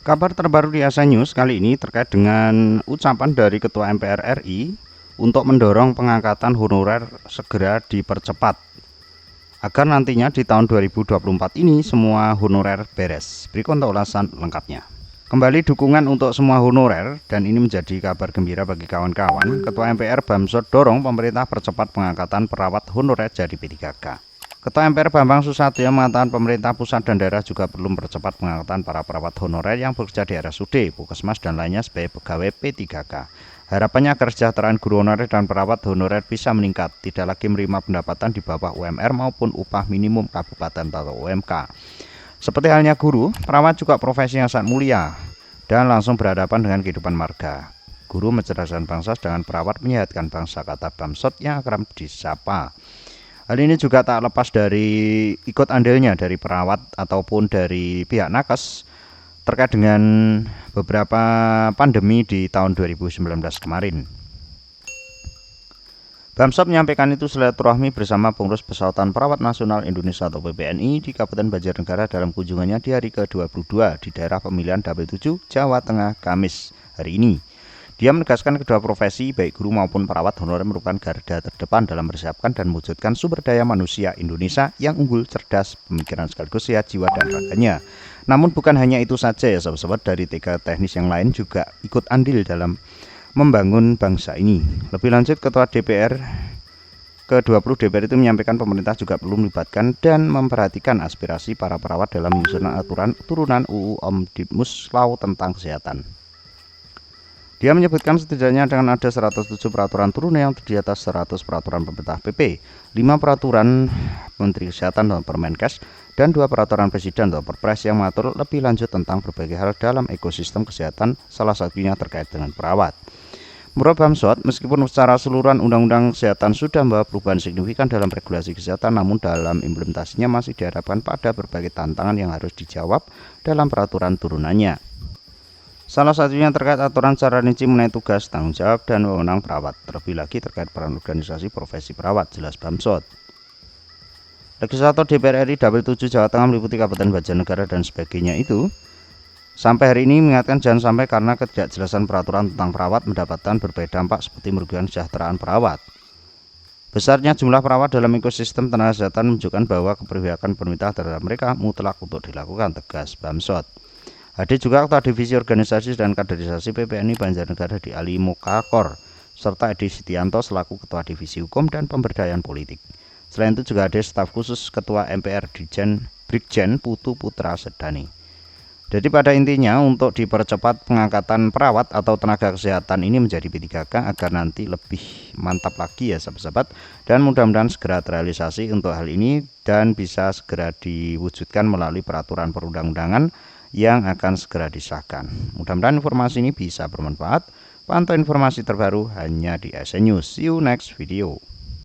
Kabar terbaru di ASA News kali ini terkait dengan ucapan dari Ketua MPR RI untuk mendorong pengangkatan honorer segera dipercepat agar nantinya di tahun 2024 ini semua honorer beres. Berikut untuk ulasan lengkapnya. Kembali dukungan untuk semua honorer, dan ini menjadi kabar gembira bagi kawan-kawan. Ketua MPR Bamsud dorong pemerintah percepat pengangkatan perawat honorer jadi P3K. Ketua MPR Bambang Susatyo mengatakan pemerintah pusat dan daerah juga perlu mempercepat pengangkatan para perawat honorer yang bekerja di RSUD, Puskesmas, dan lainnya sebagai pegawai P3K. Harapannya agar kesejahteraan guru honorer dan perawat honorer bisa meningkat, tidak lagi menerima pendapatan di bawah UMR maupun upah minimum kabupaten atau UMK. Seperti halnya guru, perawat juga profesi yang sangat mulia dan langsung berhadapan dengan kehidupan marga. Guru mencerdaskan bangsa, dengan perawat menyehatkan bangsa, kata Bamsud yang akrab disapa. Hal ini juga tak lepas dari ikut andilnya dari perawat ataupun dari pihak nakes terkait dengan beberapa pandemi di tahun 2019 kemarin. Bamsud menyampaikan itu silaturahmi bersama pengurus Persaudaraan Perawat Nasional Indonesia atau PPNI di Kabupaten Banjarnegara dalam kunjungannya di hari ke-22 di daerah pemilihan W7 Jawa Tengah Kamis hari ini. Dia menegaskan kedua profesi baik guru maupun perawat honorer merupakan garda terdepan dalam mempersiapkan dan mewujudkan sumber daya manusia Indonesia yang unggul, cerdas, pemikiran sekaligus sehat jiwa dan raganya. Namun bukan hanya itu saja ya sobat-sobat, dari tiga teknis yang lain juga ikut andil dalam membangun bangsa ini. Lebih lanjut, Ketua DPR ke-20 DPR itu menyampaikan pemerintah juga perlu melibatkan dan memperhatikan aspirasi para perawat dalam menyusun aturan turunan UU Omnibus Law tentang kesehatan. Dia menyebutkan setidaknya dengan ada 107 peraturan turunan yang terdiri atas 100 peraturan pemerintah PP, 5 peraturan Menteri Kesehatan atau Permenkes, dan 2 peraturan Presiden atau Perpres yang mengatur lebih lanjut tentang berbagai hal dalam ekosistem kesehatan, salah satunya terkait dengan perawat. Menurut Bamsud, meskipun secara keseluruhan Undang-Undang Kesehatan sudah membawa perubahan signifikan dalam regulasi kesehatan, namun dalam implementasinya masih dihadapkan pada berbagai tantangan yang harus dijawab dalam peraturan turunannya. Salah satunya terkait aturan secara rinci mengenai tugas, tanggung jawab, dan wewenang perawat. Terlebih lagi terkait peran organisasi profesi perawat, jelas Bamsud. Legislator DPR RI W7 Jawa Tengah meliputi Kabupaten Banjarnegara dan sebagainya itu sampai hari ini mengingatkan jangan sampai karena ketidakjelasan peraturan tentang perawat mendapatkan berbagai dampak seperti merugikan kesejahteraan perawat. Besarnya jumlah perawat dalam ekosistem tenaga kesehatan menunjukkan bahwa keberpihakan pemerintah terhadap mereka mutlak untuk dilakukan, tegas Bamsud. Hadir juga Ketua Divisi Organisasi dan Kaderisasi PPNI Banjarnegara di Ali Mukakor, serta Edi Setianto selaku Ketua Divisi Hukum dan Pemberdayaan Politik. Selain itu juga ada staf khusus Ketua MPR Brigjen Putu Putra Sedani. Jadi pada intinya untuk dipercepat pengangkatan perawat atau tenaga kesehatan ini menjadi P3K agar nanti lebih mantap lagi ya sahabat-sahabat, dan mudah-mudahan segera terrealisasi untuk hal ini dan bisa segera diwujudkan melalui peraturan perundang-undangan yang akan segera disahkan. Mudah-mudahan informasi ini bisa bermanfaat. Pantau informasi terbaru hanya di ASA News. See you next video.